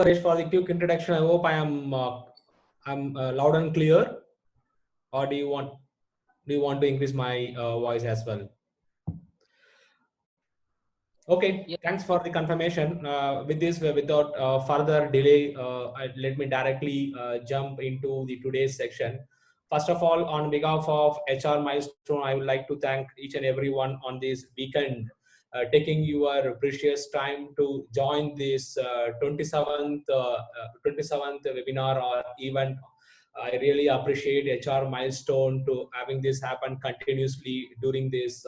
Paresh, for the quick introduction. I hope I'm loud and clear. Or do you want to increase my voice as well? Okay, Yeah. thanks for the confirmation. With this, without further delay, let me directly jump into the today's section. First of all, on behalf of HR Milestone, I would like to thank each and everyone on this weekend, taking your precious time to join this 27th webinar or event. I really appreciate HR Milestone to having this happen continuously during this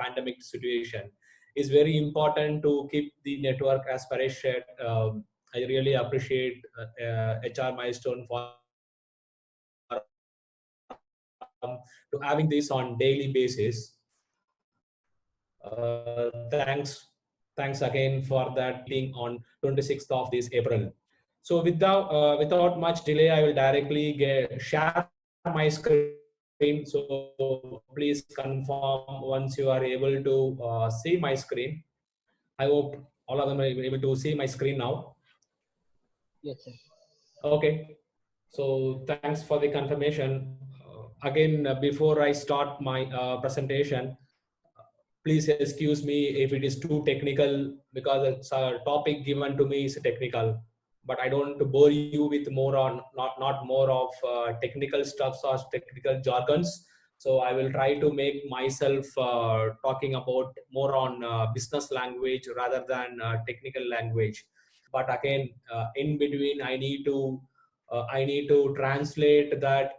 pandemic situation. Is very important to keep the network aspiration. I really appreciate HR Milestone for to having this on daily basis. Thanks again for that meeting on 26th of this April. So without much delay, I will directly share my screen. So please confirm once you are able to see my screen. I hope all of them are able to see my screen now. Yes, sir. Okay. So thanks for the confirmation. Again, before I start my presentation, please excuse me if it is too technical because it's a topic given to me is technical. But I don't want to bore you with more on not more of technical stuffs or technical jargons. So I will try to make myself talking about more on business language rather than technical language. But again, in between, I need to translate that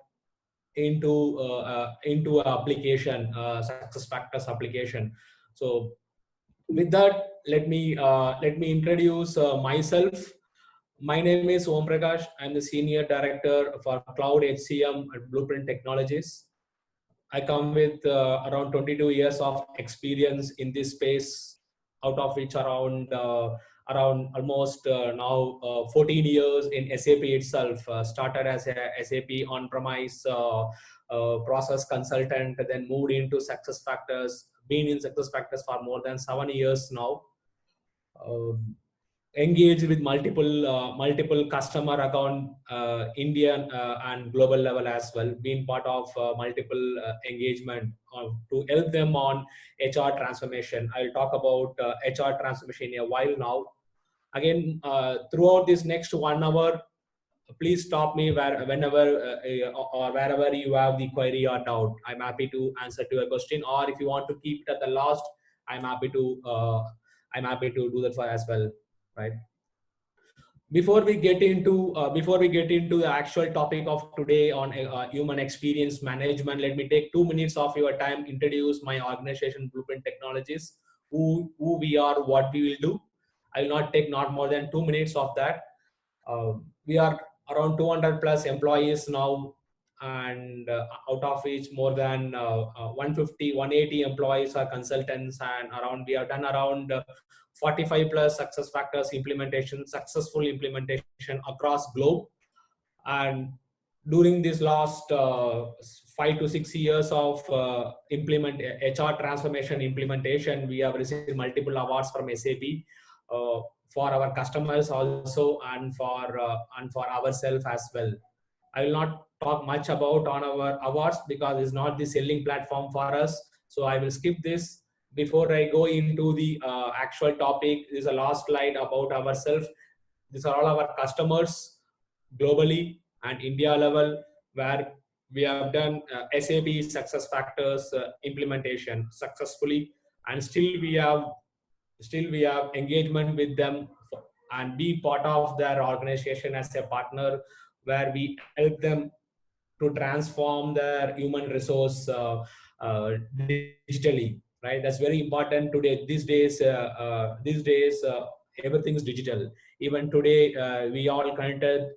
into application, success factors application. So with that, let me introduce myself. My name is Om Prakash. I'm the Senior Director for Cloud HCM at Blueprint Technologies. I come with around 22 years of experience in this space, out of which around almost now 14 years in SAP itself. Started as a SAP on-premise process consultant, then moved into Success Factors. Been in Success Factors for more than 7 years now. Engaged with multiple customer account, Indian and global level as well, being part of multiple engagement to help them on HR transformation. I'll talk about HR transformation in a while now. Again, throughout this next 1 hour, please stop me whenever or wherever you have the query or doubt. I'm happy to answer to your question, or if you want to keep it at the last, I'm happy to do that for as well, right? Before we get into the actual topic of today on human experience management, let me take 2 minutes of your time, introduce my organization, Blueprint Technologies, who we are, what we will do. I will not take not more than 2 minutes of that. We are around 200 plus employees now, and out of which more than 150 180 employees are consultants, and around we have done around 45 plus success factors successful implementation across globe. And during this last 5 to 6 years of implement HR transformation implementation, we have received multiple awards from SAP for our customers also, and for ourselves as well. I will not talk much about on our awards because it's not the selling platform for us. So I will skip this. Before I go into the actual topic, this is a last slide about ourselves. These are all our customers globally and India level, where we have done SAP success factors implementation successfully, and still we have engagement with them and be part of their organization as a partner, where we help them to transform their human resource digitally, right? That's very important today. These days everything is digital. Even today we all connected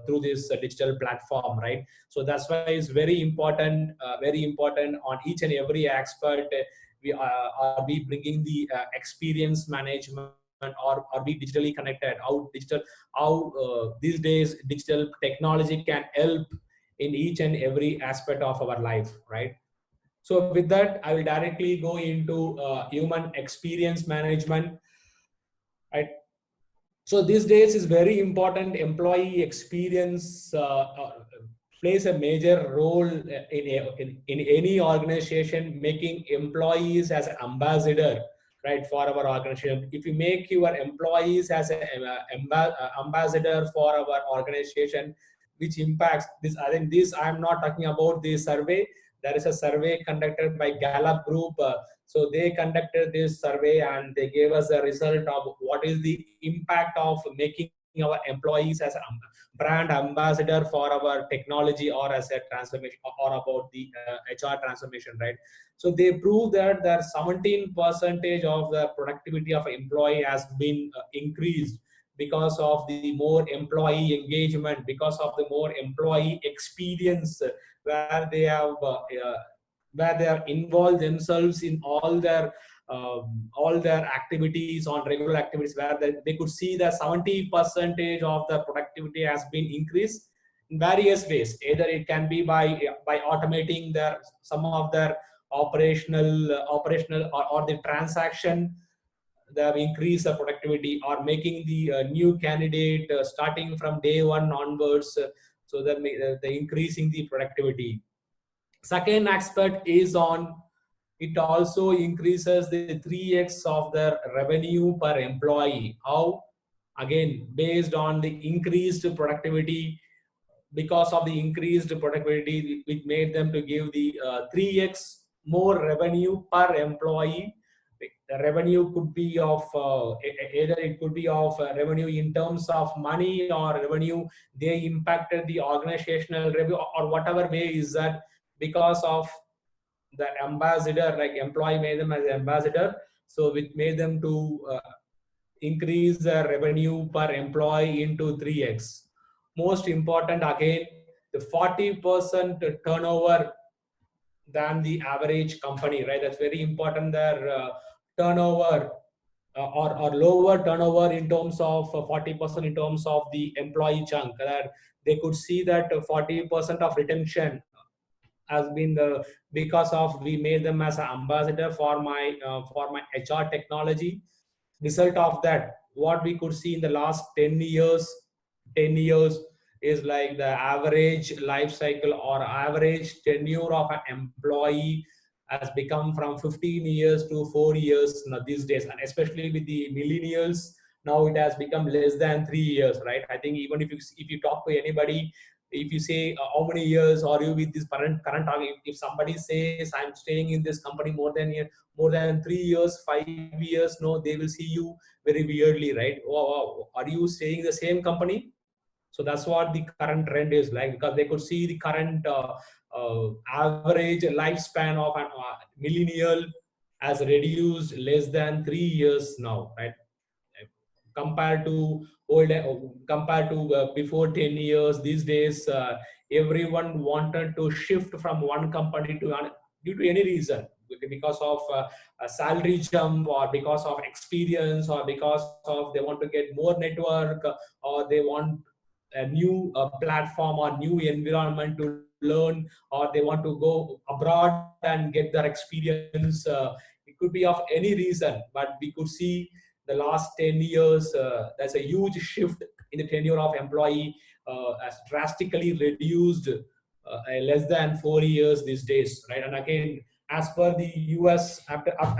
through this digital platform, right? So that's why it's very important on each and every aspect. We are we bringing the experience management, or are we digitally connected? How these days digital technology can help in each and every aspect of our life, right? So with that, I will directly go into human experience management, right? So these days is very important. Employee experience plays a major role in any organization, making employees as an ambassador, right, for our organization. If you make your employees as an ambassador for our organization, which impacts this. I think this, I'm not talking about the survey. There is a survey conducted by Gallup Group. So they conducted this survey and they gave us a result of what is the impact of making our employees as a brand ambassador for our technology or as a transformation or about the HR transformation, right? So they prove that 17% of the productivity of employee has been increased because of the more employee engagement, because of the more employee experience, where they have where they are involved themselves in all their activities on regular activities, where they could see that 70% of the productivity has been increased in various ways. Either it can be by automating their some of their operational or the transaction. They have increased the productivity, or making the new candidate starting from day one onwards, so that the increasing the productivity. Second aspect is on, it also increases the 3x of their revenue per employee. How? Again, based on the increased productivity. Because of the increased productivity, which made them to give the 3x more revenue per employee. The revenue could be of either it could be of revenue in terms of money, or revenue they impacted the organizational revenue, or whatever way is that, because of the ambassador, like employee made them as ambassador, so which made them to increase the revenue per employee into 3x. Most important, again, the 40% turnover than the average company, right? That's very important. Their turnover or lower turnover in terms of 40% in terms of the employee chunk, that they could see that 40% of retention has been the, because of we made them as an ambassador for my HR technology. Result of that, what we could see in the last 10 years is like the average life cycle or average tenure of an employee has become from 15 years to 4 years now these days, and especially with the millennials, now it has become less than 3 years, right? I think even if you talk to anybody, if you say how many years are you with this current target, if somebody says I'm staying in this company more than 3 years, 5 years, no, they will see you very weirdly, right? Oh, are you staying in the same company? So that's what the current trend is like, because they could see the current average lifespan of a millennial has reduced less than 3 years now, right? Compared to before 10 years, these days everyone wanted to shift from one company to another due to any reason, because of a salary jump, or because of experience, or because of they want to get more network, or they want a new platform or new environment to learn, or they want to go abroad and get their experience. It could be of any reason, but we could see the last 10 years, there's a huge shift in the tenure of employee, has drastically reduced less than 4 years these days, right? And again, as per the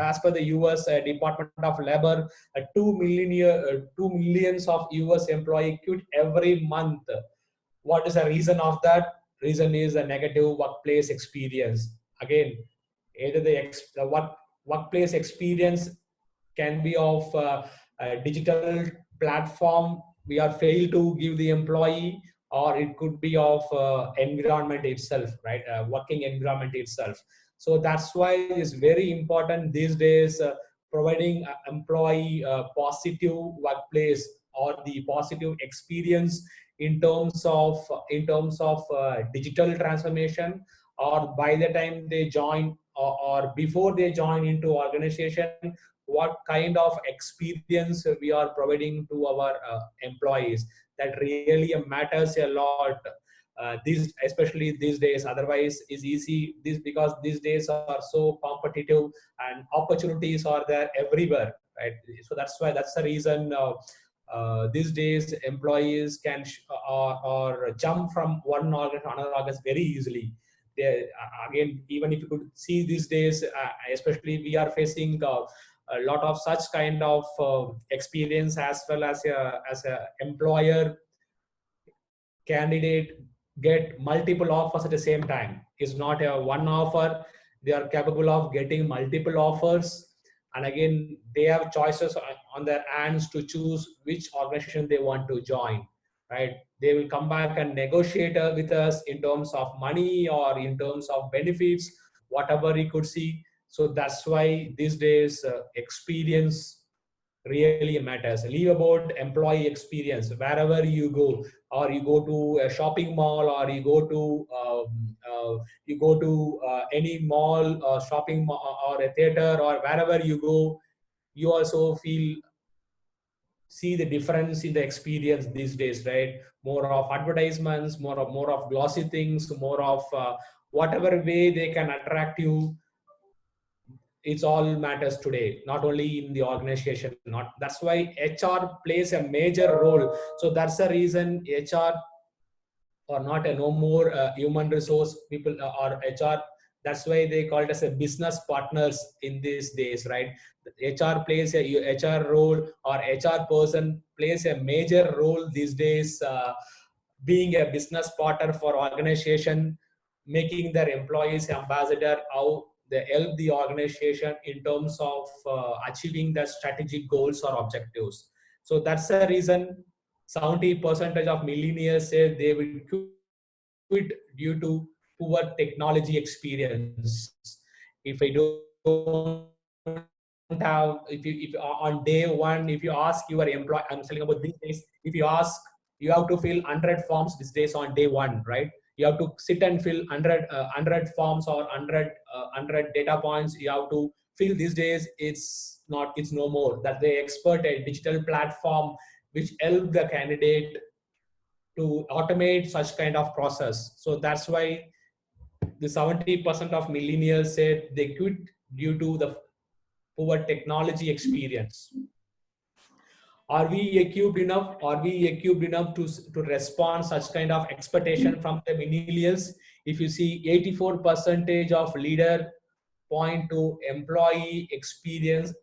as per the US Department of Labor, 2 millions of US employee quit every month. What is the reason of that? Reason is a negative workplace experience. Again, either what workplace experience can be of a digital platform we are failed to give the employee, or it could be of environment itself, right? Working environment itself. So that's why it's very important these days, providing employee positive workplace or the positive experience in terms of digital transformation, or by the time they join, or before they join into organization, what kind of experience we are providing to our employees. That really matters a lot, these especially these days. Otherwise is easy this, because these days are so competitive and opportunities are there everywhere, right? So that's why, that's the reason These days, employees can or jump from one organ to another organ very easily. Again, even if you could see these days, especially we are facing a lot of such kind of experience, as well as a employer candidate get multiple offers at the same time. It's not a one offer. They are capable of getting multiple offers, and again they have choices on their hands to choose which organization they want to join, right? They will come back and negotiate with us in terms of money or in terms of benefits, whatever you could see. So that's why these days experience really matters. Leave about employee experience. Wherever you go, or you go to a shopping mall, or you go to any mall or shopping mall or a theater, or wherever you go, you also see the difference in the experience these days, right? More of advertisements, more of glossy things, more of whatever way they can attract you. It's all matters today, not only in the organization. Not That's why HR plays a major role. So that's the reason HR or not a no more human resource people or HR. That's why they call it as a business partners in these days, right? HR plays a HR role, or HR person plays a major role these days, being a business partner for organization, making their employees ambassador, how they help the organization in terms of achieving the strategic goals or objectives. So that's the reason 70% of millennials say they will quit due to poor technology experience. If I don't have, if on day one, if you ask your employee, I'm telling about these days, if you ask, you have to fill 100 forms these days on day one, right? You have to sit and fill 100 forms or 100 data points. You have to fill these days. It's no more that they expert a digital platform which help the candidate to automate such kind of process. So that's why the 70% of millennials said they quit due to the poor technology experience. Are we equipped enough? Are we equipped enough to respond such kind of expectation from the millennials? If you see 84% of leader point to employee experience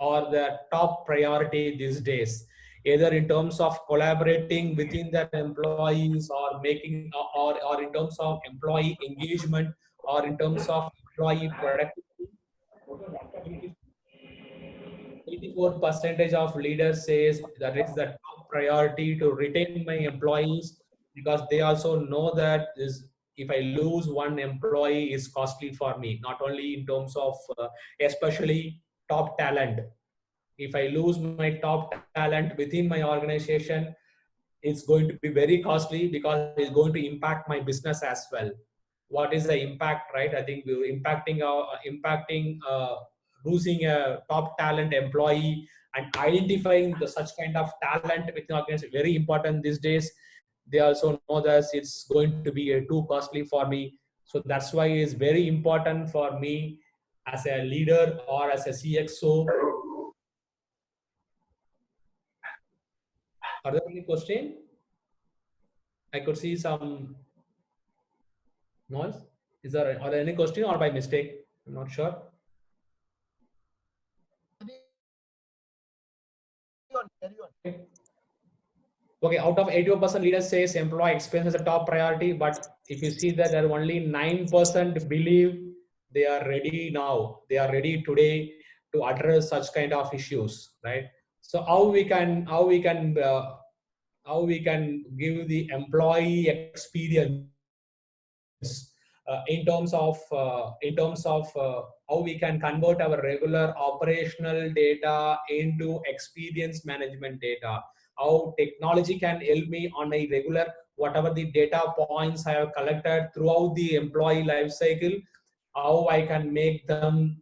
or the top priority these days, either in terms of collaborating within their employees, or making or in terms of employee engagement, or in terms of employee productivity. 84% of leaders says that it's the top priority to retain my employees, because they also know that if I lose one employee is costly for me, not only in terms of especially top talent. If I lose my top talent within my organization, it's going to be very costly, because it's going to impact my business as well. What is the impact, right? I think we're impacting losing a top talent employee, and identifying such kind of talent within the organization very important these days. They also know that it's going to be too costly for me. So that's why it's very important for me as a leader or as a CXO. Are there any questions? I could see some noise. Are there any question, or by mistake? I'm not sure. Carry on. Okay, out of 81% leaders says employee experience is a top priority, but if you see that there are only 9% believe they are ready now, they are ready today to address such kind of issues, right? So how we can give the employee experience in terms of how we can convert our regular operational data into experience management data. How technology can help me on a regular, whatever the data points I have collected throughout the employee life cycle, how I can make them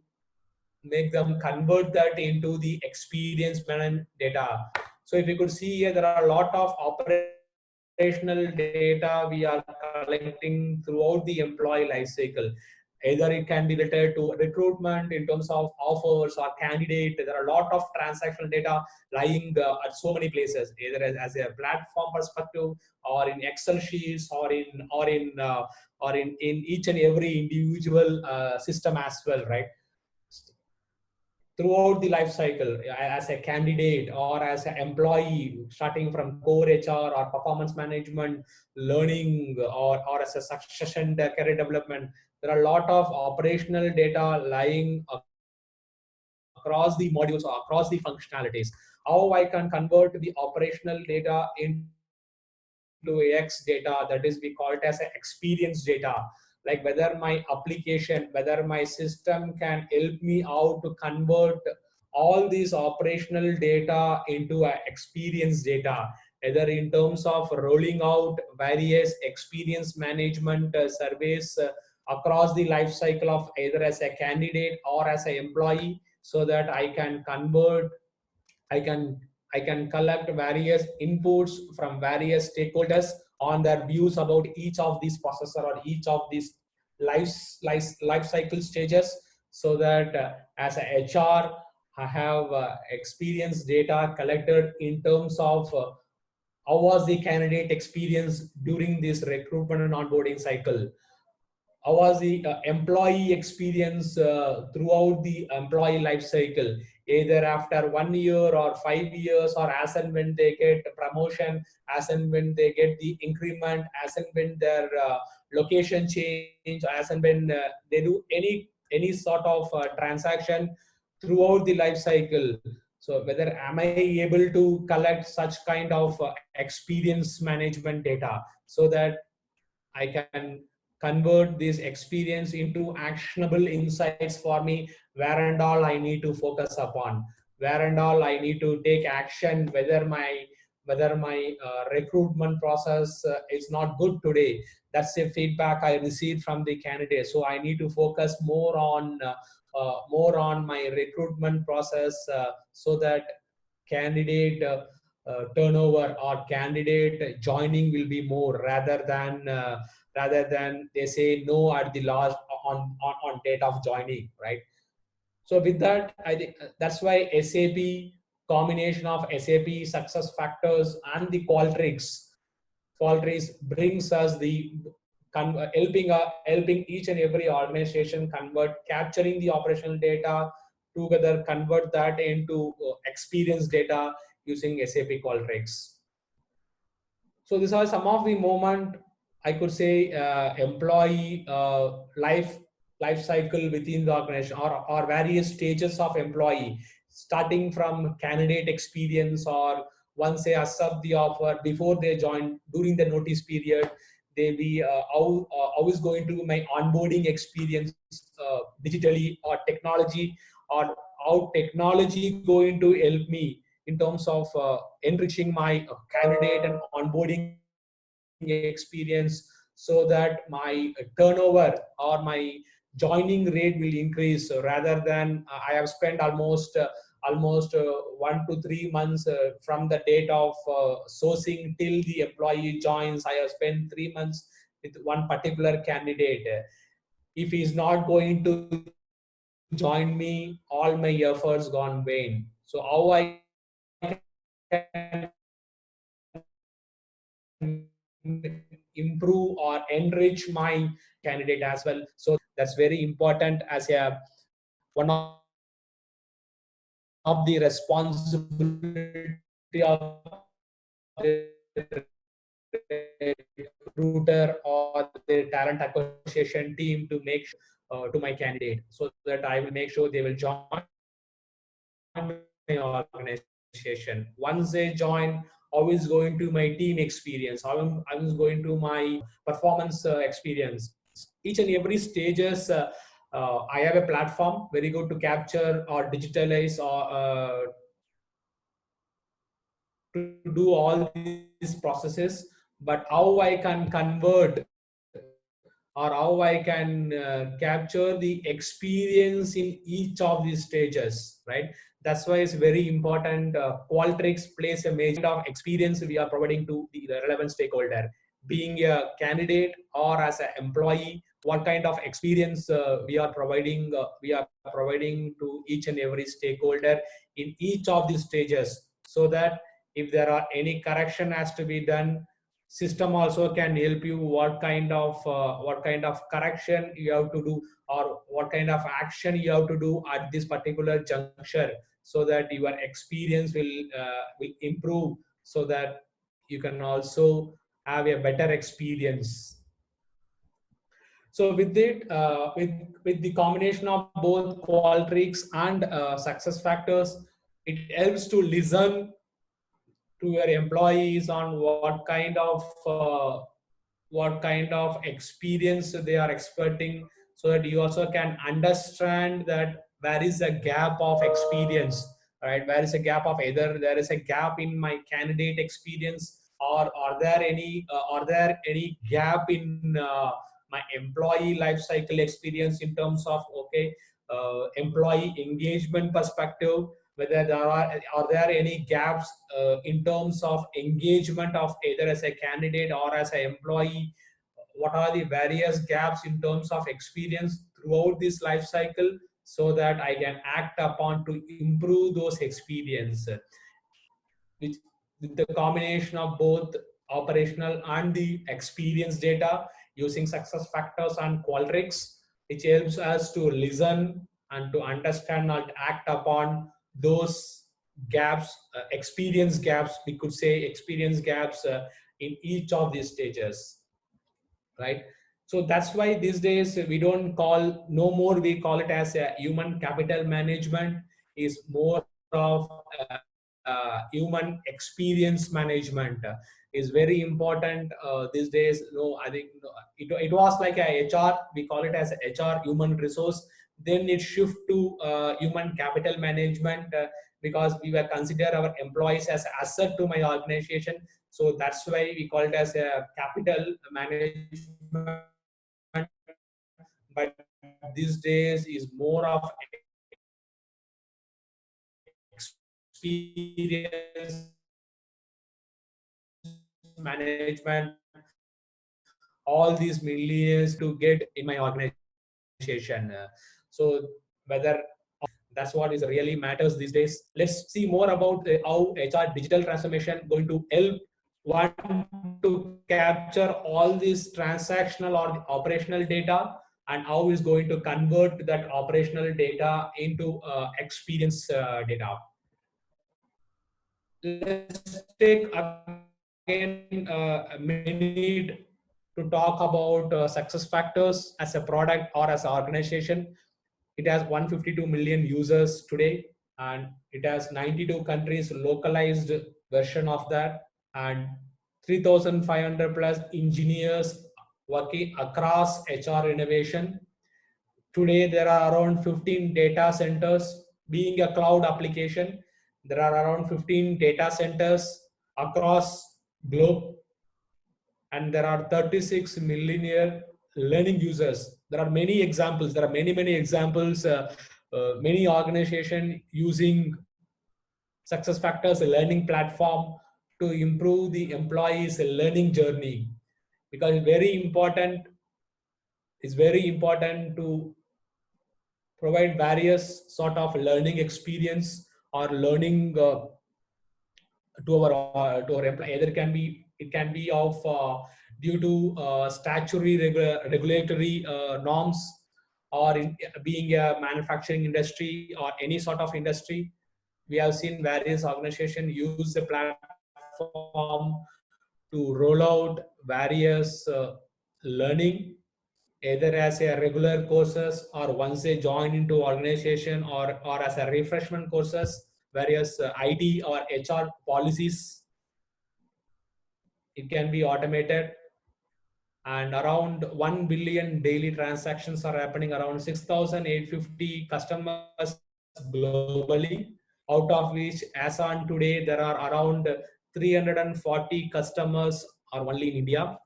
convert that into the experience management data. So if you could see here, there are a lot of operational data we are collecting throughout the employee life cycle. Either it can be related to recruitment in terms of offers or candidate. There are a lot of transactional data lying at so many places, either as a platform perspective, or in Excel sheets, or in each and every individual system as well, right? Throughout the life cycle, as a candidate or as an employee, starting from core HR or performance management, learning, or as a succession career development, there are a lot of operational data lying across the modules or across the functionalities. How I can convert the operational data into X data, that is we call it as a experience data, like whether my application, whether my system can help me out to convert all these operational data into a experience data, either in terms of rolling out various experience management surveys across the life cycle of either as a candidate or as an employee, so that I can convert, I can I can collect various inputs from various stakeholders on their views about each of these processor or each of these life cycle stages, so that as a HR, I have experience data collected in terms of how was the candidate experience during this recruitment and onboarding cycle, how was the employee experience throughout the employee life cycle, either after 1 year or 5 years, or as and when they get promotion, as and when they get the increment, as and when their location change, as and when they do any sort of transaction throughout the life cycle. So whether am I able to collect such kind of experience management data, so that I can convert this experience into actionable insights for me, where and all I need to focus upon, where and all I need to take action, whether my recruitment process is not good today. That's the feedback I received from the candidate. So I need to focus more on my recruitment process, so that candidate turnover or candidate joining will be more, rather than they say no at the last on date of joining, right? So with that, I think that's why SAP, combination of SAP success factors and the Qualtrics brings us the helping each and every organization convert, capturing the operational data together, convert that into experience data using SAP Qualtrics. So these are some of the moment, I could say, employee life cycle within the organization, or various stages of employee, starting from candidate experience, or once they accept the offer, before they join, during the notice period, they be how is going to be my onboarding experience digitally or technology, or how technology going to help me in terms of enriching my candidate and onboarding experience, so that my turnover or my joining rate will increase, rather than I have spent almost 1 to 3 months from the date of sourcing till the employee joins. I have spent 3 months with one particular candidate. If he is not going to join me, all my efforts gone vain. So how I can improve or enrich my candidate as well. So that's very important as a one of the responsibility of the recruiter or the talent acquisition team to make to my candidate, so that I will make sure they will join my organization. Once they join, how is going to my team experience, how is going to my performance experience, each and every stages. I have a platform very good to capture or digitalize or to do all these processes, but how I can convert or how I can capture the experience in each of these stages, right? That's why it's very important. Qualtrics plays a major of experience we are providing to the relevant stakeholder, being a candidate or as an employee what kind of experience we are providing to each and every stakeholder in each of these stages, so that if there are any correction has to be done, system also can help you what kind of correction you have to do, or what kind of action you have to do at this particular juncture, so that your experience will improve, so that you can also have a better experience. So with it, with the combination of both Qualtrics and success factors, it helps to listen to your employees on what kind of experience they are expecting, so that you also can understand that where is a gap of experience, right? Where is a gap of, either there is a gap in my candidate experience, or are there any gap in my employee life cycle experience in terms of, okay, employee engagement perspective, whether are there any gaps in terms of engagement of either as a candidate or as an employee. What are the various gaps in terms of experience throughout this life cycle, so that I can act upon to improve those experience, which with the combination of both operational and the experience data using success factors and Qualtrics, which helps us to listen and to understand and act upon those gaps, experience gaps, we could say experience gaps in each of these stages, right? So that's why these days we don't call, no more we call it as a human capital management, is more of human experience management is very important these days. No, I think no, it was like a HR, we call it as a HR, human resource, then it shift to human capital management, because we were consider our employees as asset to my organization, so that's why we call it as a capital management. But these days is more of experience management, all these millions to get in my organization. So whether that's what is really matters these days. Let's see more about how HR digital transformation going to help one to capture all this transactional or operational data, and how is going to convert that operational data into experience data. Let's take again a minute to talk about success factors as a product or as an organization. It has 152 million users today, and it has 92 countries localized version of that, and 3,500 plus engineers working across HR innovation. Today, there are around 15 data centers. Being a cloud application, there are around 15 data centers across globe, and there are 36 million learning users. There are many examples. There are many examples. Many organizations using success factors, a learning platform, to improve the employees' learning journey, because it's very important to provide various sort of learning experience or learning to our employee. Either it can be of due to statutory regulatory norms, or in being a manufacturing industry or any sort of industry. We have seen various organizations use the platform to roll out various learning, either as a regular courses or once they join into organization, or as a refreshment courses, various IT or HR policies. It can be automated, and around 1 billion daily transactions are happening, around 6,850 customers globally, out of which as on today there are around 340 customers are only in India.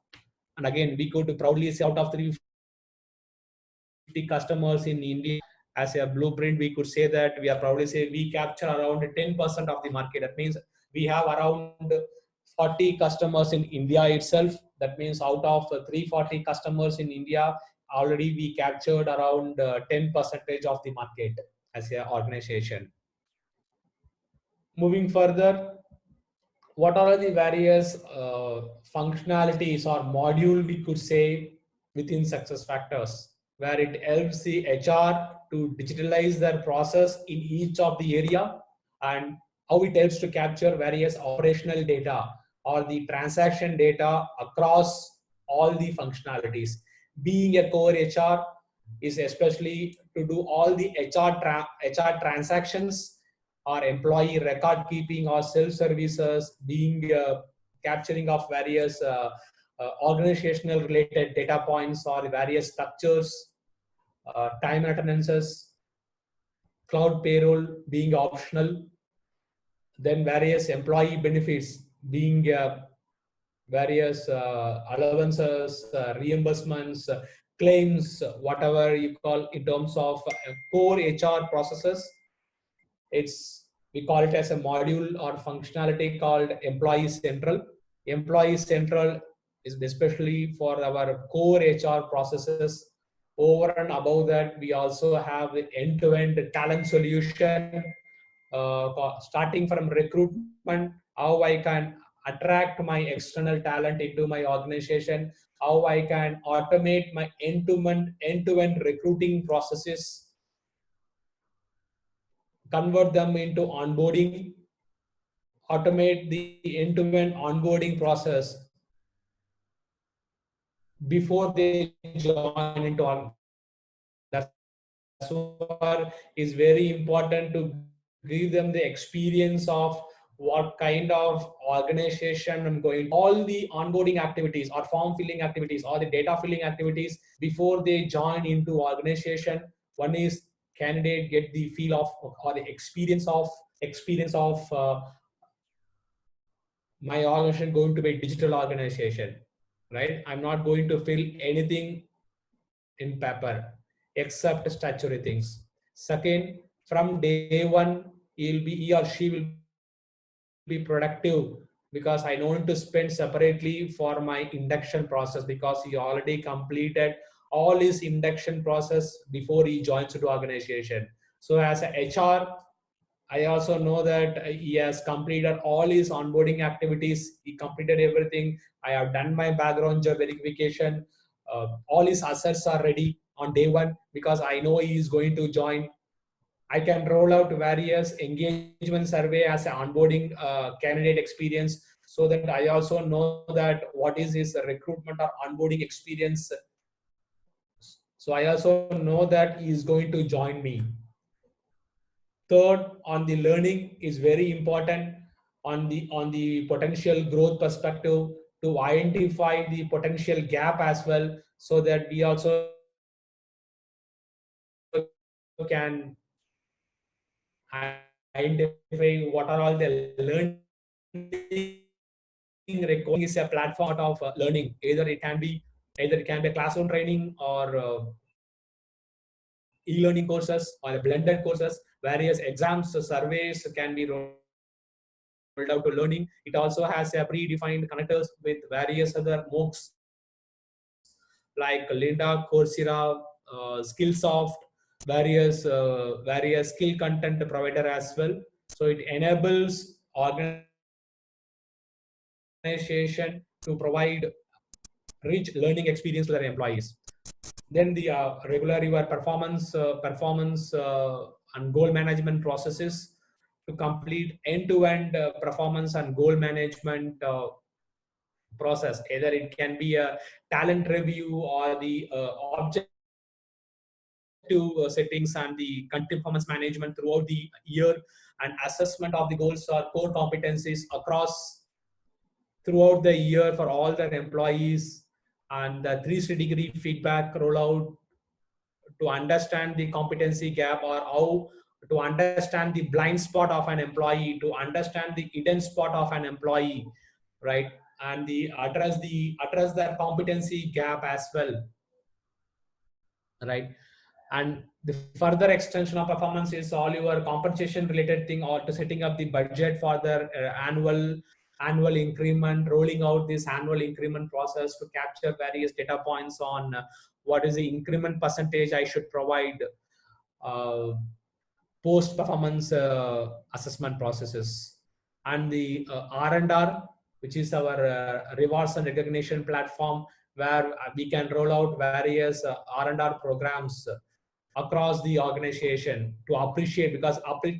And again, we could proudly say out of 350 customers in India, as a blueprint, we could say that we are proudly say we capture around 10% of the market. That means we have around 40 customers in India itself. That means out of 340 customers in India, already we captured around 10% of the market as an organization. Moving further, what are the various functionalities or module we could say within success factors, where it helps the HR to digitalize their process in each of the area, and how it helps to capture various operational data or the transaction data across all the functionalities. Being a core HR is especially to do all the HR transactions or employee record keeping or self services, being capturing of various organizational related data points or various structures, time attendances, cloud payroll being optional, then various employee benefits being various allowances, reimbursements, claims, whatever you call in terms of core HR processes. We call it as a module or functionality called Employee Central. Employee Central is especially for our core HR processes. Over and above that, we also have the end-to-end talent solution, starting from recruitment, how I can attract my external talent into my organization, how I can automate my end-to-end recruiting processes, convert them into onboarding, automate the end-to-end onboarding process before they join into our. That's why it's very important to give them the experience of what kind of organization I'm going. All the onboarding activities or form filling activities or the data filling activities before they join into organization. One is candidate get the feel of or the experience of my organization going to be a digital organization, right? I'm not going to fill anything in paper except statutory things. Second, from day one, he or she will be productive because I don't need to spend separately for my induction process because he already completed all his induction process before he joins the organization. So as a HR, I also know that he has completed all his onboarding activities. He completed everything. I have done my background job verification. All his assets are ready on day one because I know he is going to join. I can roll out various engagement survey as an onboarding candidate experience so that I also know that what is his recruitment or onboarding experience. So I also know that he is going to join me. Third, on the learning is very important on the potential growth perspective to identify the potential gap as well, so that we also can identify what are all the learning requiring is a platform of learning. Either it can be a classroom training or e-learning courses or blended courses. Various exams, surveys can be rolled out to learning. It also has a predefined connectors with various other MOOCs like Lynda, Coursera, Skillsoft, various skill content provider as well. So it enables organization to provide rich learning experience to their employees. Then the regular your performance and goal management processes to complete end-to-end performance and goal management process. Either it can be a talent review or the objective settings and the content performance management throughout the year, and assessment of the goals or core competencies across throughout the year for all their employees, and the 360-degree feedback rollout to understand the competency gap or how to understand the blind spot of an employee, to understand the hidden spot of an employee, right? And address their competency gap as well, right? And the further extension of performance is all your compensation related thing or to setting up the budget for their annual annual increment, rolling out this annual increment process to capture various data points on what is the increment percentage I should provide, post performance assessment processes, and the R&R, which is our rewards and recognition platform, where we can roll out various R&R programs across the organization to appreciate, because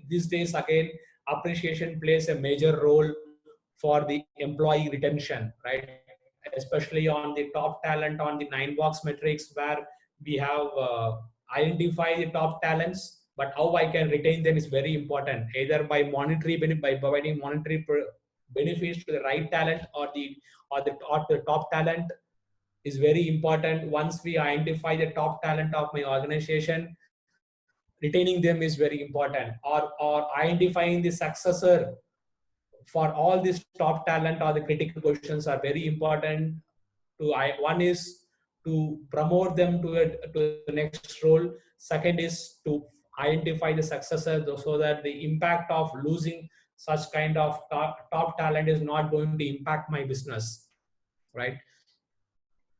these days again appreciation plays a major role for the employee retention, right? Especially on the top talent, on the 9-box metrics, where we have identified the top talents, but how I can retain them is very important, either by by providing monetary benefits to the right talent, or the top talent is very important. Once we identify the top talent of my organization, retaining them is very important, or identifying the successor for all this top talent or the critical positions are very important. One is to promote them to the next role. Second is to identify the successor, so that the impact of losing such kind of top talent is not going to impact my business, right?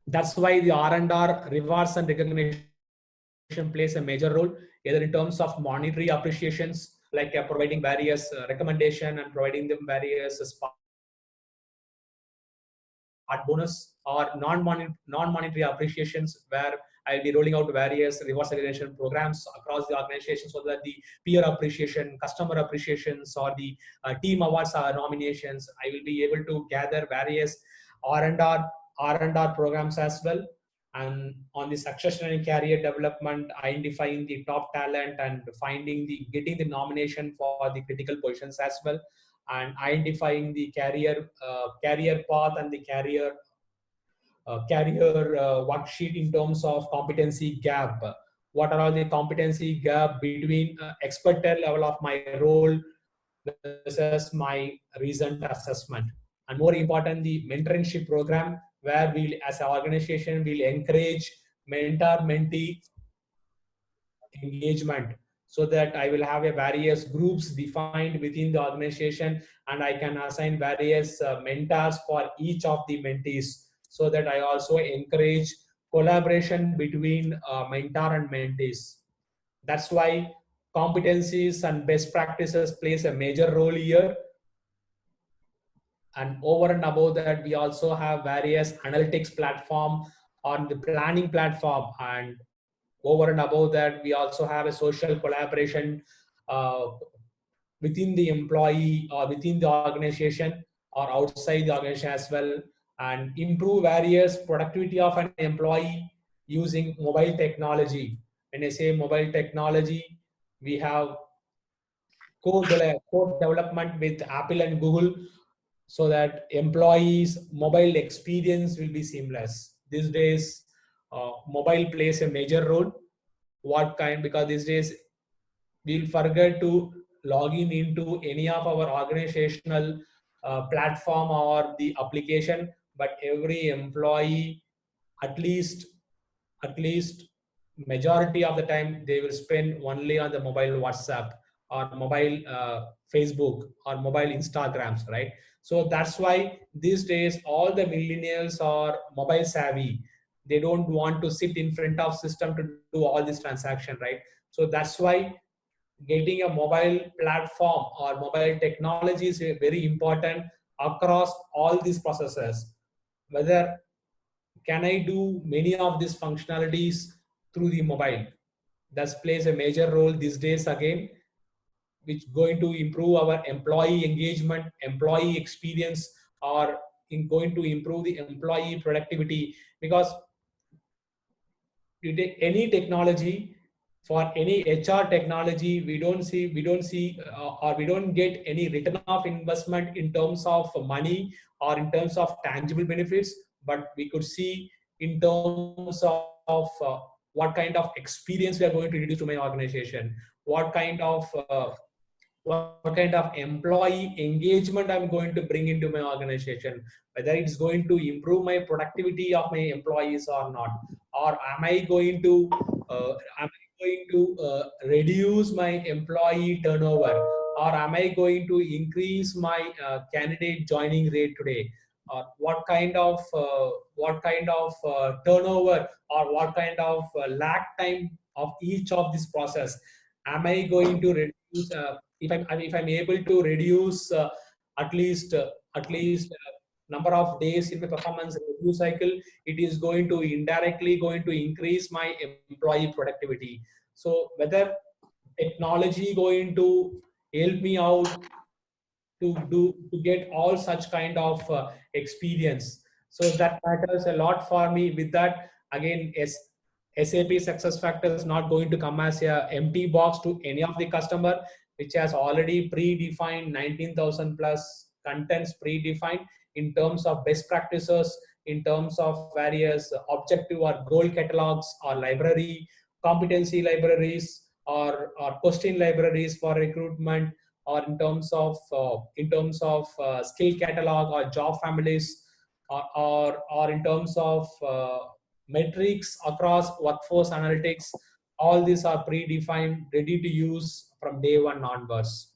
That's why the R&R, rewards and recognition, plays a major role, either in terms of monetary appreciations, like providing various recommendation and providing them various smart bonus, or non-monetary appreciations, where I'll be rolling out various rewards recognition programs across the organization, so that the peer appreciation, customer appreciations, or the team awards or nominations, I will be able to gather various R&R programs as well. And on the succession and career development, identifying the top talent and getting the nomination for the critical positions as well, and identifying the career path and the career worksheet in terms of competency gap. What are all the competency gap between expected level of my role versus my recent assessment? And more important, the mentorship program, where we as an organization will encourage mentor-mentee engagement, so that I will have a various groups defined within the organization, and I can assign various mentors for each of the mentees, so that I also encourage collaboration between mentor and mentees. That's why competencies and best practices plays a major role here. And over and above that, we also have various analytics platform on the planning platform, and over and above that, we also have a social collaboration uh, within the employee or within the organization or outside the organization as well, and improve various productivity of an employee using mobile technology. When I say mobile technology, we have code development with Apple and Google, so that employees' mobile experience will be seamless. These days, mobile plays a major role. What kind? Because these days we'll forget to log in into any of our organizational platform or the application, but every employee, at least majority of the time, they will spend only on the mobile WhatsApp or mobile Facebook or mobile Instagrams, right? So that's why these days all the millennials are mobile savvy. They don't want to sit in front of system to do all this transaction, right? So that's why getting a mobile platform or mobile technology is very important across all these processes. Whether can I do many of these functionalities through the mobile? That plays a major role these days again, which going to improve our employee engagement, employee experience, or going to improve the employee productivity. Because you take any technology, for any HR technology, we don't see or we don't get any return of investment in terms of money or in terms of tangible benefits, but we could see in terms of what kind of experience we are going to introduce to my organization, what kind of employee engagement I'm going to bring into my organization, whether it's going to improve my productivity of my employees or not, or am I going to reduce my employee turnover, or am I going to increase my candidate joining rate today, or what kind of turnover, or what kind of lag time of each of this process am I going to reduce, if I'm able to reduce at least number of days in my performance review cycle, it is going to indirectly going to increase my employee productivity. So whether technology going to help me out to get all such kind of experience, so that matters a lot for me. With that, again, SAP success factor is not going to come as a empty box to any of the customer, which has already predefined 19,000 plus contents predefined in terms of best practices, in terms of various objective or goal catalogs or library competency libraries, or question libraries for recruitment, or in terms of skill catalog or job families, or in terms of metrics across workforce analytics. All these are predefined, ready to use from day one onwards,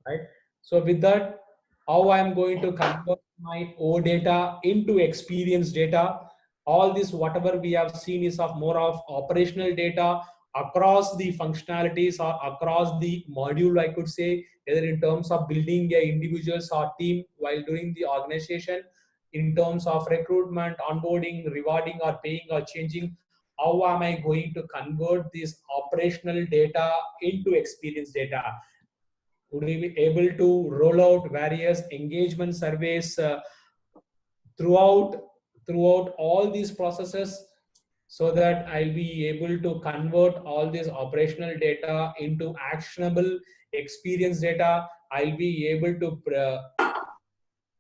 right? So with that, how I'm going to convert my O data into experience data. All this, whatever we have seen, is of more of operational data across the functionalities or across the module, I could say, either in terms of building a individuals or team while doing the organization, in terms of recruitment, onboarding, rewarding, or paying or changing. How am I going to convert this operational data into experience data? Would we be able to roll out various engagement surveys throughout all these processes, so that I'll be able to convert all this operational data into actionable experience data? I'll be able to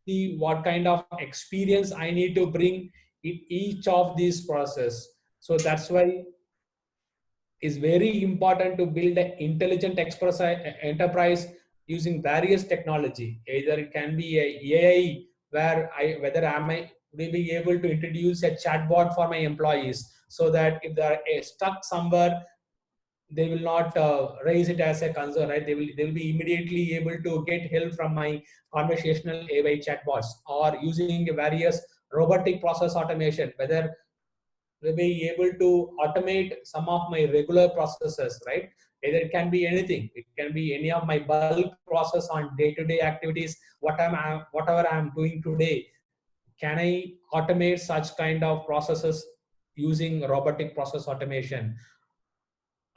see what kind of experience I need to bring in each of these process. So that's why is very important to build an intelligent enterprise using various technology. Either it can be a AI, where whether am I will be able to introduce a chatbot for my employees, so that if they are stuck somewhere, they will not raise it as a concern, right? They will be immediately able to get help from my conversational AI chatbots, or using various robotic process automation, whether will be able to automate some of my regular processes, right? Either it can be anything. It can be any of my bulk process on day-to-day activities. Whatever I'm doing today, can I automate such kind of processes using robotic process automation?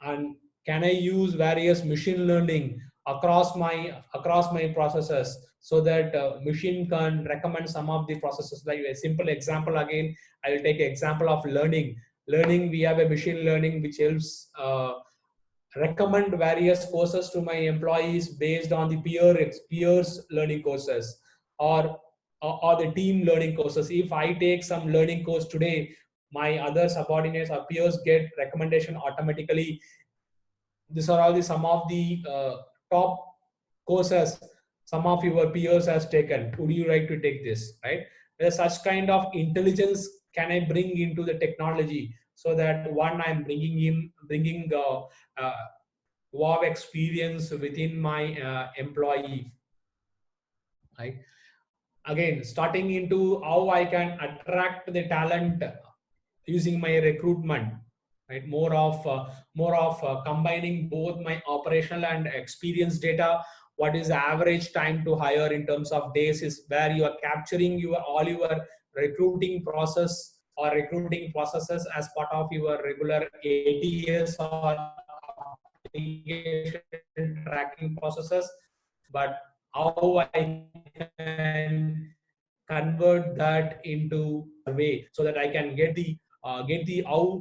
And can I use various machine learning across my processes, so that machine can recommend some of the processes? Like a simple example, again, I will take an example of learning. We have a machine learning which helps recommend various courses to my employees based on the peers learning courses, or or the team learning courses. If I take some learning course today, my other subordinates or peers get recommendation automatically. These are all the some of the top courses some of your peers has taken. Would you like to take this, right? There's such kind of intelligence can I bring into the technology, so that one, I'm bringing uh, wow experience within my employee, right? Again, starting into how I can attract the talent using my recruitment, right? More of combining both my operational and experience data. What is the average time to hire in terms of days, is where you are capturing all your recruiting process or recruiting processes as part of your regular ATS or application tracking processes. But how I can convert that into a way, so that I can get the how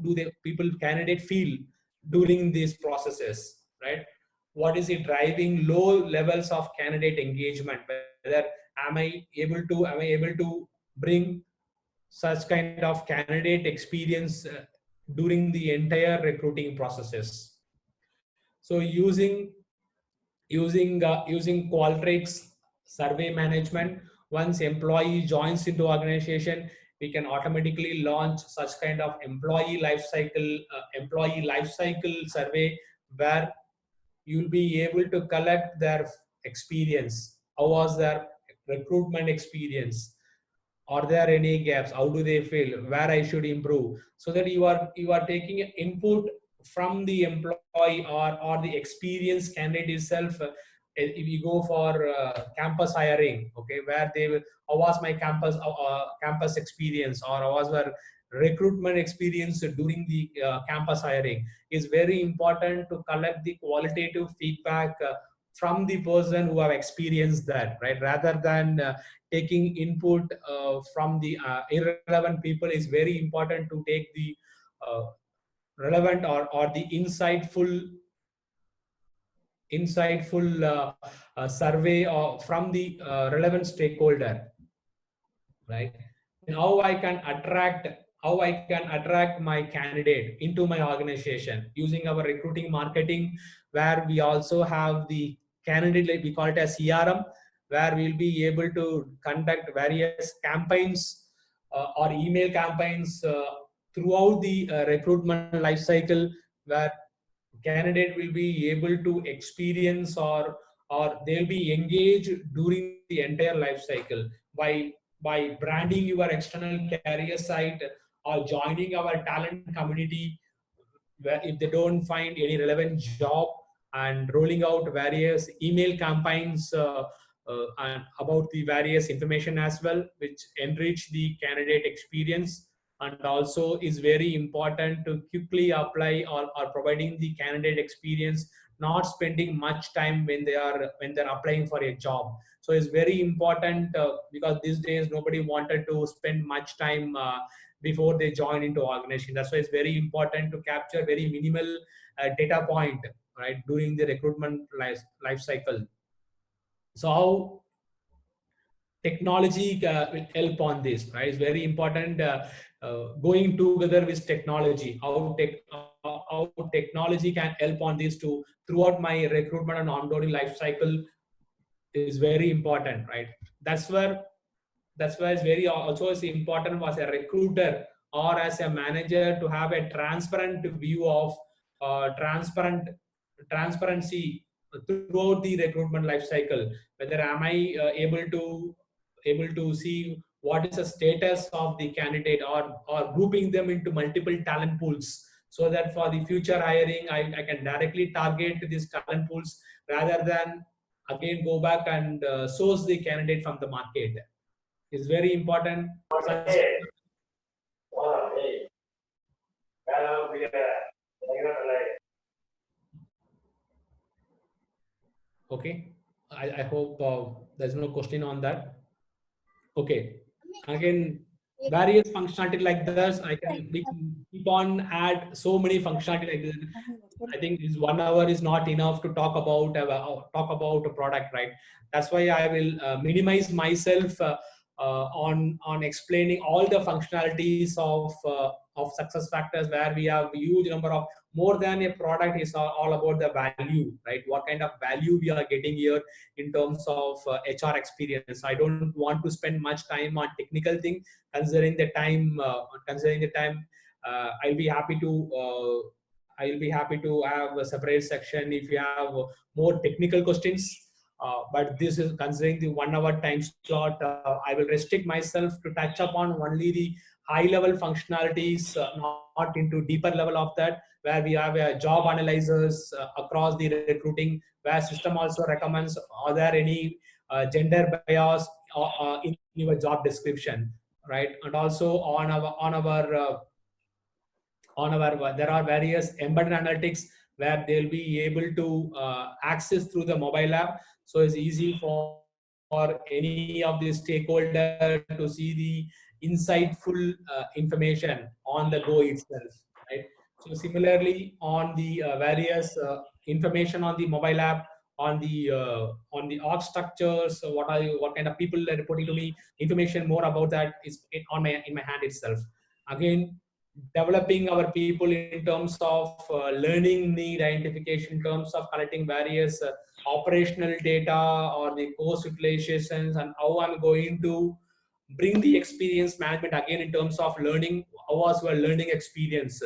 do the people candidate feel during these processes, right? What is it driving low levels of candidate engagement? Whether am I able to bring such kind of candidate experience during the entire recruiting processes? So using Qualtrics survey management, once employee joins into organization, we can automatically launch such kind of employee life cycle survey, where you'll be able to collect their experience. How was their recruitment experience? Are there any gaps? How do they feel? Where I should improve? So that you are taking input from the employee or the experienced candidate itself. If you go for campus hiring, okay, where they will, how was my campus experience, or how was their recruitment experience during the campus hiring, is very important to collect the qualitative feedback from the person who have experienced that, right? Rather than taking input from the irrelevant people, is very important to take the uh, relevant or the insightful survey from the relevant stakeholder, right? And how I can attract my candidate into my organization using our recruiting marketing, where we also have the candidate, like we call it as CRM, where we'll be able to conduct various campaigns or email campaigns throughout the recruitment life cycle, where candidate will be able to experience or they'll be engaged during the entire life cycle by branding your external career site or joining our talent community, where if they don't find any relevant job, and rolling out various email campaigns and about the various information as well, which enrich the candidate experience, and also is very important to quickly apply or providing the candidate experience, not spending much time when they're applying for a job. So it's very important because these days nobody wanted to spend much time before they join into organization. That's why it's very important to capture very minimal data point, right, during the recruitment life cycle. So how technology will help on this, right? It's very important going together with technology. How technology can help on this to throughout my recruitment and onboarding life cycle is very important, right? That's where that's why it's very also is important as a recruiter or as a manager to have a transparent view of transparency throughout the recruitment life cycle. Whether am I able to see what is the status of the candidate, or grouping them into multiple talent pools, so that for the future hiring I can directly target these talent pools rather than again go back and source the candidate from the market. Is very important. Such, okay, I hope there's no question on that. Okay, again, various functionality like this, we can keep on add so many functionality like this. I think this 1 hour is not enough to talk about a product, right? That's why I will minimize myself on explaining all the functionalities of success factors, where we have a huge number of more than a product. Is all about the value, right? What kind of value we are getting here in terms of HR experience. I don't want to spend much time on technical thing. Considering the time, I'll be happy to. I'll be happy to have a separate section if you have more technical questions. But this is considering the 1 hour time slot. I will restrict myself to touch upon only the high level functionalities, not into deeper level of that, where we have job analyzers across the recruiting, where system also recommends are there any gender bias in your job description, right? And also on our there are various embedded analytics where they'll be able to access through the mobile app. So it's easy for any of the stakeholder to see the insightful information on the go itself, right? So similarly on the various information on the mobile app, on the org structures, so what kind of people are reporting to me, information more about that is in my hand itself. Again, developing our people in terms of learning need identification, in terms of collecting various operational data or the course utilizations, and how I'm going to bring the experience management again in terms of learning. How was your learning experience?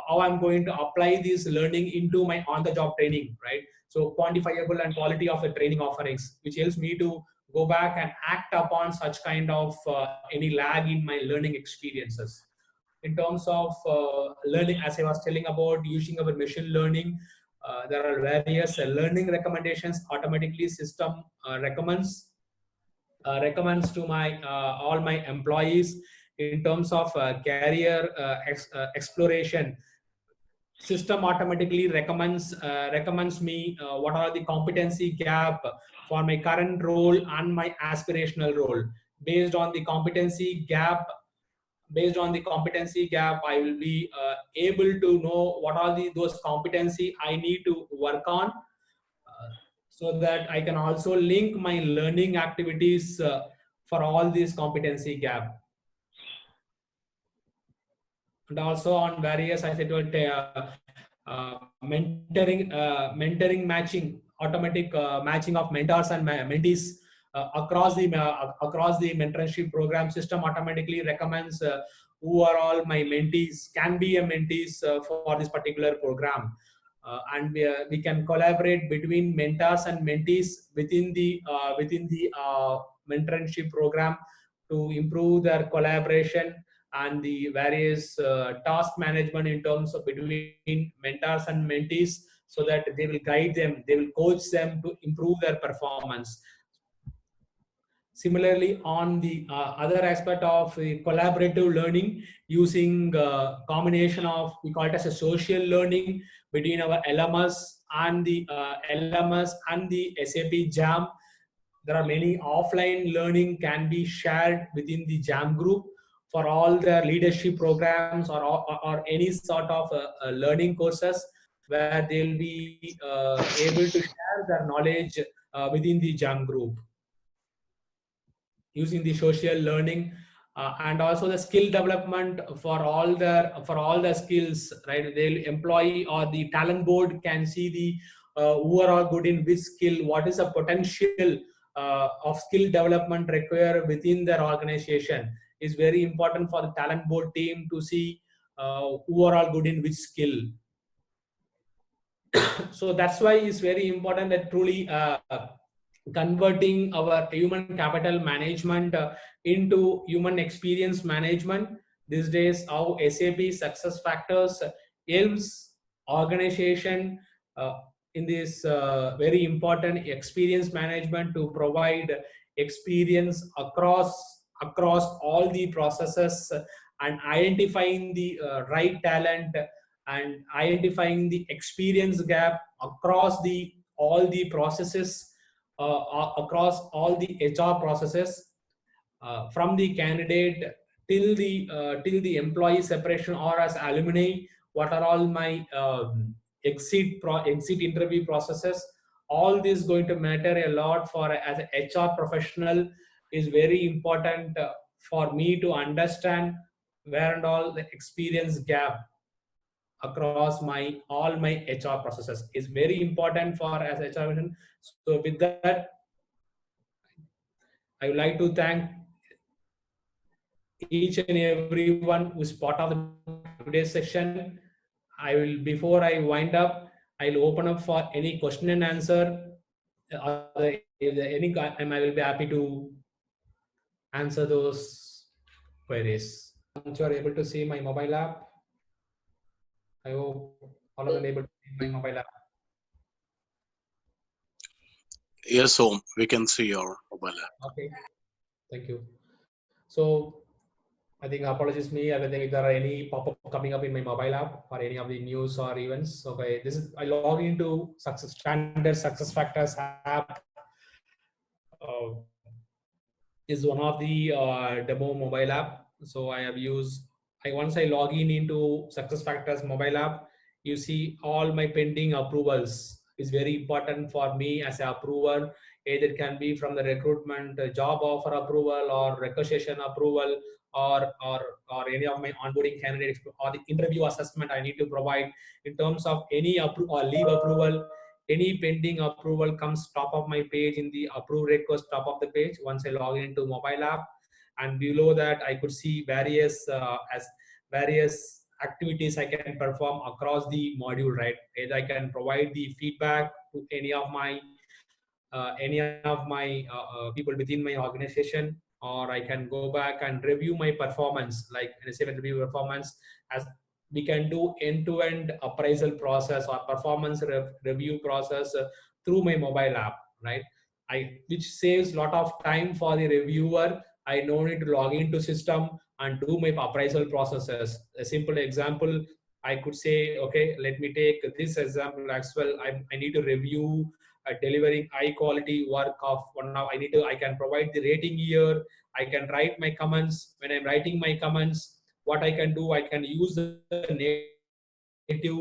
how I'm going to apply this learning into my on-the-job training, right? So quantifiable and quality of the training offerings, which helps me to go back and act upon such kind of any lag in my learning experiences. In terms of learning, as I was telling about using our machine learning, there are various learning recommendations automatically system recommends to my all my employees. In terms of career exploration, system automatically recommends me what are the competency gap for my current role and my aspirational role. Based on the competency gap, I will be able to know what are those competency I need to work on, so that I can also link my learning activities for all these competency gap. And also on various, I said, mentoring matching, automatic matching of mentors and mentees across the mentorship program. System automatically recommends who are all my mentees, can be a mentees for this particular program. And we can collaborate between mentors and mentees within the mentorship program to improve their collaboration and the various task management in terms of between mentors and mentees, so that they will guide them, they will coach them to improve their performance. Similarly, on the other aspect of collaborative learning, using combination of, we call it as a social learning between our LMS and the SAP Jam. There are many offline learning can be shared within the Jam group for all the leadership programs or any sort of learning courses, where they'll be able to share their knowledge within the Jam group using the social learning. And also the skill development for all the skills, right? The employee or the talent board can see the who are all good in which skill, what is the potential of skill development required within their organization. Is very important for the talent board team to see who are all good in which skill. So that's why it's very important that truly converting our human capital management into human experience management. These days, how SAP SuccessFactors helps organization in this very important experience management to provide experience across all the processes, and identifying the right talent and identifying the experience gap across all the processes, across all the HR processes, from the candidate till the employee separation, or as alumni, what are all my exit interview processes. All this is going to matter a lot for as an HR professional. Is very important for me to understand where and all the experience gap across all my HR processes is very important for as HR. So with that, I would like to thank each and everyone who's part of today's session. Before I wind up, I'll open up for any question and answer. If there any, I will be happy to answer those queries. Once you are able to see my mobile app, I hope all of them able to see my mobile app. Yes, Om, we can see your mobile app. Okay, thank you. So I think apologies me. I don't think if there are any pop-up coming up in my mobile app or any of the news or events. Okay, this is I log into standard SuccessFactors app. Is one of the demo mobile app. So I have used. Once I log into SuccessFactors mobile app, you see all my pending approvals. Is very important for me as an approver. Either it can be from the recruitment job offer approval or requisition approval, or any of my onboarding candidates, or the interview assessment I need to provide. In terms of any or leave approval, any pending approval comes top of my page in the approve request top of the page once I log into mobile app. And below that I could see various activities I can perform across the module, right? Either I can provide the feedback to any of my people within my organization, or I can go back and review my performance, like say review performance, as we can do end-to-end appraisal process or performance review process through my mobile app, right? Which saves a lot of time for the reviewer. I no need to log into system and do my appraisal processes. A simple example, I could say, okay, let me take this example as well. I need to review delivering high quality work of one. Now I can provide the rating here. I can write my comments. When I'm writing my comments, what I can do, I can use the native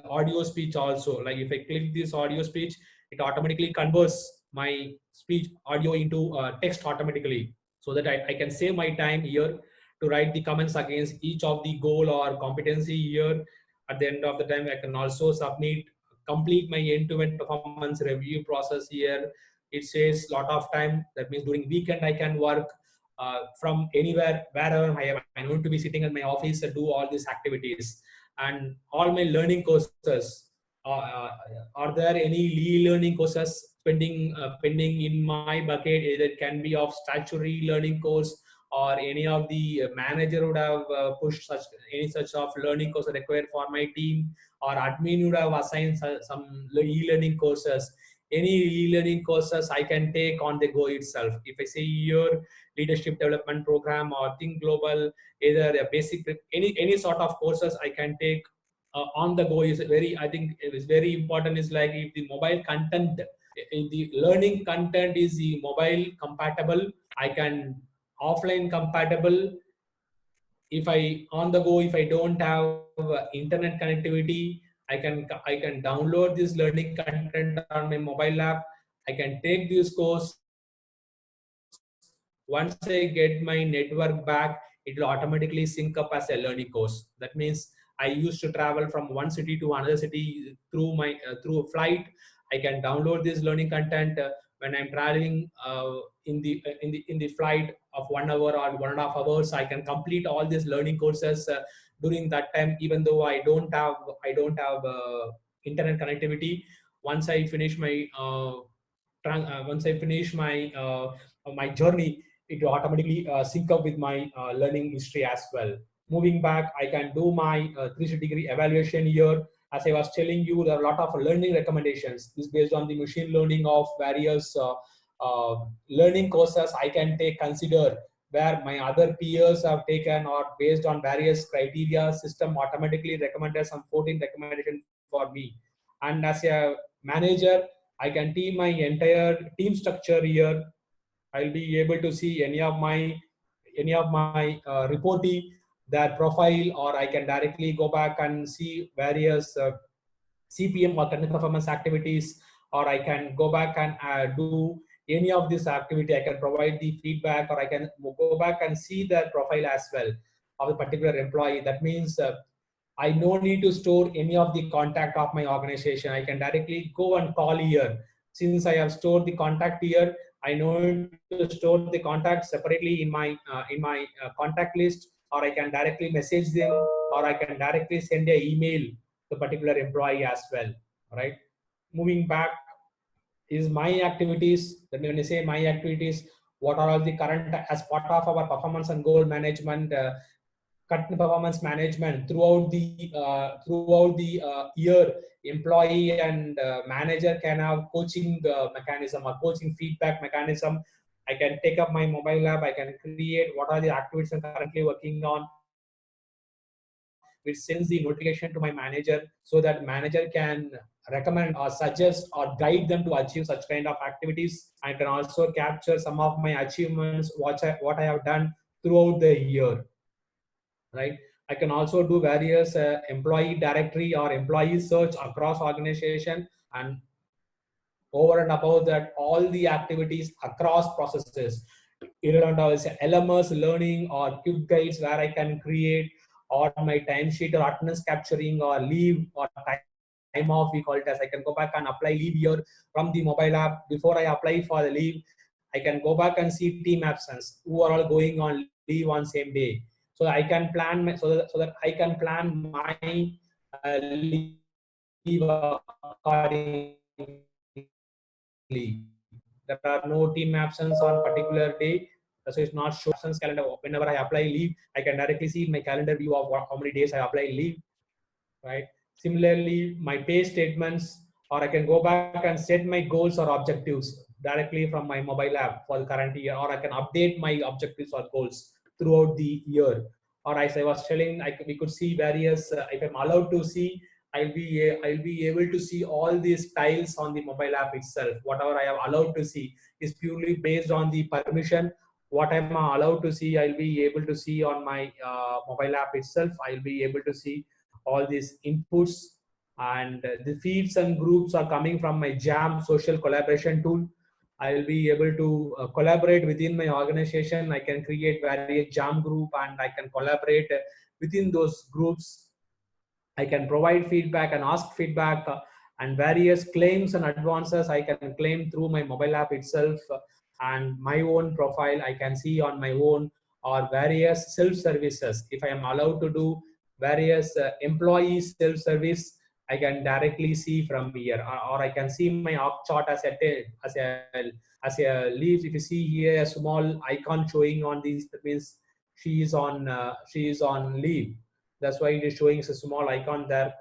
audio speech also. Like if I click this audio speech, it automatically converts my speech audio into text automatically, so that I can save my time here to write the comments against each of the goal or competency here. At the end of the time, I can also complete my end-to-end performance review process here. It saves a lot of time. That means during weekend I can work from anywhere, wherever I am. I don't need to be sitting in my office and do all these activities. And all my learning courses, are there any e-learning courses pending in my bucket? Either it can be of statutory learning course, or any of the manager would have pushed any such of learning course required for my team, or admin would have assigned some e-learning courses. Any e-learning courses I can take on the go itself. If I say here leadership development program or Think Global, either a basic, any sort of courses I can take on the go is very, I think it is very important. Is like if the mobile content, if the learning content is the mobile compatible, I can offline compatible. If I on the go, if I don't have internet connectivity, I can download this learning content on my mobile app. I can take this course. Once I get my network back, it will automatically sync up as a learning course. That means I used to travel from one city to another city through my through a flight. I can download this learning content when I'm traveling in the flight of 1 hour or 1.5 hours. I can complete all these learning courses during that time, even though I don't have internet connectivity. Once I finish my journey, it will automatically sync up with my learning history as well. Moving back, I can do my 360-degree evaluation here. As I was telling you, there are a lot of learning recommendations. This is based on the machine learning of various learning courses I can consider, where my other peers have taken, or based on various criteria, system automatically recommended some 14 recommendations for me. And as a manager, I can see my entire team structure here. I'll be able to see any of my reportee, their profile, or I can directly go back and see various CPM or content performance activities, or I can go back and do any of this activity. I can provide the feedback, or I can go back and see their profile as well of a particular employee. That means I no need to store any of the contact of my organization. I can directly go and call here. Since I have stored the contact here, I know to store the contact separately in my contact list, or I can directly message them, or I can directly send an email to a particular employee as well. Right. Moving back is my activities. Then when I say my activities, what are all the current as part of our performance and goal management? Current performance management throughout the year, employee and manager can have coaching mechanism or coaching feedback mechanism. I can take up my mobile app. I can create what are the activities I'm currently working on, which sends the notification to my manager, so that manager can recommend or suggest or guide them to achieve such kind of activities. I can also capture some of my achievements, what I have done throughout the year. Right. I can also do various employee directory or employee search across organization, and over and above that, all the activities across processes, irrelevant of LMS learning or quick guides, where I can create, or my timesheet or attendance capturing or leave or time off, we call it as. I can go back and apply leave here from the mobile app. Before I apply for the leave, I can go back and see team absence, who are all going on leave on same day. so I can plan my, so that I can plan my leave accordingly. There are no team absence on particular day, so it's not show absence calendar. Whenever I apply leave, I can directly see in my calendar view of how many days I apply leave, right? Similarly, my pay statements, or I can go back and set my goals or objectives directly from my mobile app for the current year, or I can update my objectives or goals throughout the year. Or as I was telling, we could see various, if I'm allowed to see, I'll be able to see all these tiles on the mobile app itself. Whatever I am allowed to see is purely based on the permission. What I'm allowed to see, I'll be able to see on my mobile app itself. I'll be able to see all these inputs, and the feeds and groups are coming from my Jam social collaboration tool. I'll be able to collaborate within my organization. I can create various Jam group and I can collaborate within those groups. I can provide feedback and ask feedback, and various claims and advances I can claim through my mobile app itself, and my own profile I can see on my own, or various self-services. If I am allowed to do various employee self-service, I can directly see from here, or I can see my org chart as a leaf. If you see here a small icon showing on these, that means she is on leave. That's why it is showing a small icon there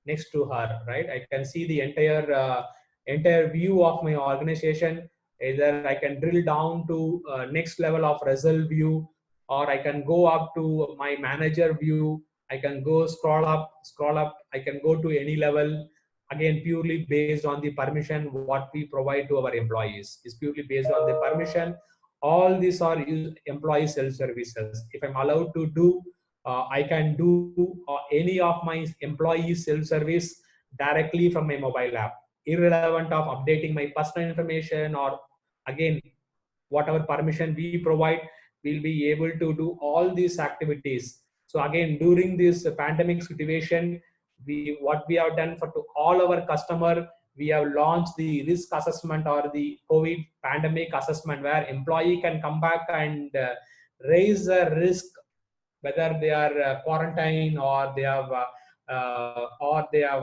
next to her, right? I can see the entire view of my organization. Either I can drill down to next level of result view, or I can go up to my manager view. I can go scroll up. I can go to any level. Again, purely based on the permission what we provide to our employees is purely based on the permission. All these are employee self services. If I'm allowed to do, I can do any of my employee self-service directly from my mobile app, irrelevant of updating my personal information, or again, whatever permission we provide, we'll be able to do all these activities. So again, during this pandemic situation, what we have done for to all our customer, we have launched the risk assessment or the COVID pandemic assessment, where employee can come back and raise a risk, whether they are quarantined, or they have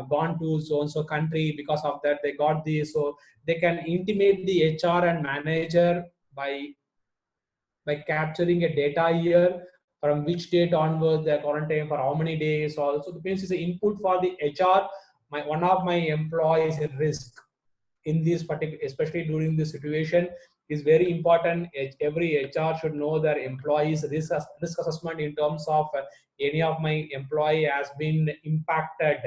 gone to so and so country. Because of that they got this, so they can intimate the HR and manager by capturing a data here, from which date onwards they are quarantined, for how many days. Also the base is the input for the HR. One of my employees at risk in this particular, especially during this situation, is very important. Every HR should know their employees risk assessment in terms of any of my employee has been impacted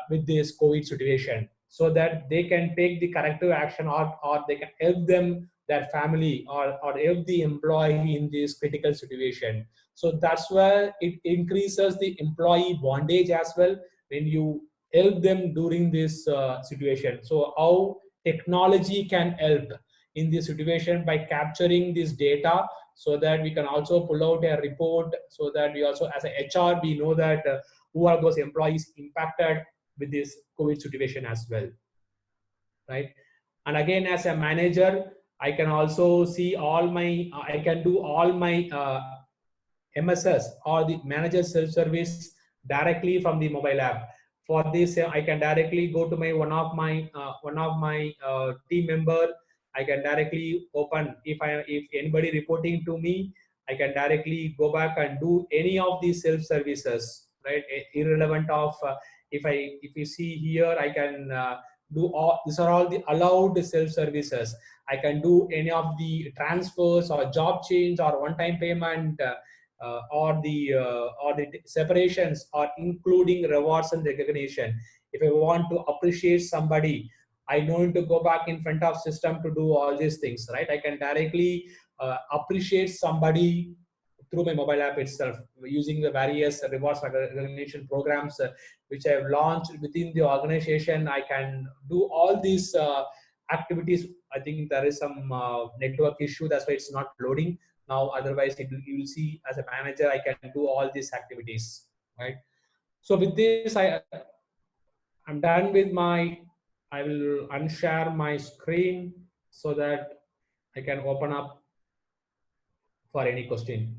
with this COVID situation, so that they can take the corrective action, or they can help them, their family, or help the employee in this critical situation. So that's where it increases the employee bondage as well, when you help them during this situation. So how technology can help in this situation by capturing this data, so that we can also pull out a report, so that we also, as a HR, we know that who are those employees impacted with this COVID situation as well, right? And again, as a manager, I can also see all my, I can do all my MSS or the manager self-service directly from the mobile app. For this, I can directly go to my one of my team member. I can directly open, if anybody reporting to me, I can directly go back and do any of these self-services, right? Irrelevant of if you see here, I can do all. These are all the allowed self-services. I can do any of the transfers or job change or one-time payment. Or the separations, or including rewards and recognition. If I want to appreciate somebody, I don't need to go back in front of system to do all these things, right? I can directly appreciate somebody through my mobile app itself, using the various rewards recognition programs which I have launched within the organization. I can do all these activities. I think there is some network issue, that's why it's not loading now. Otherwise you will see, as a manager, I can do all these activities, right? So with this, I'm done with my, I will unshare my screen so that I can open up for any question.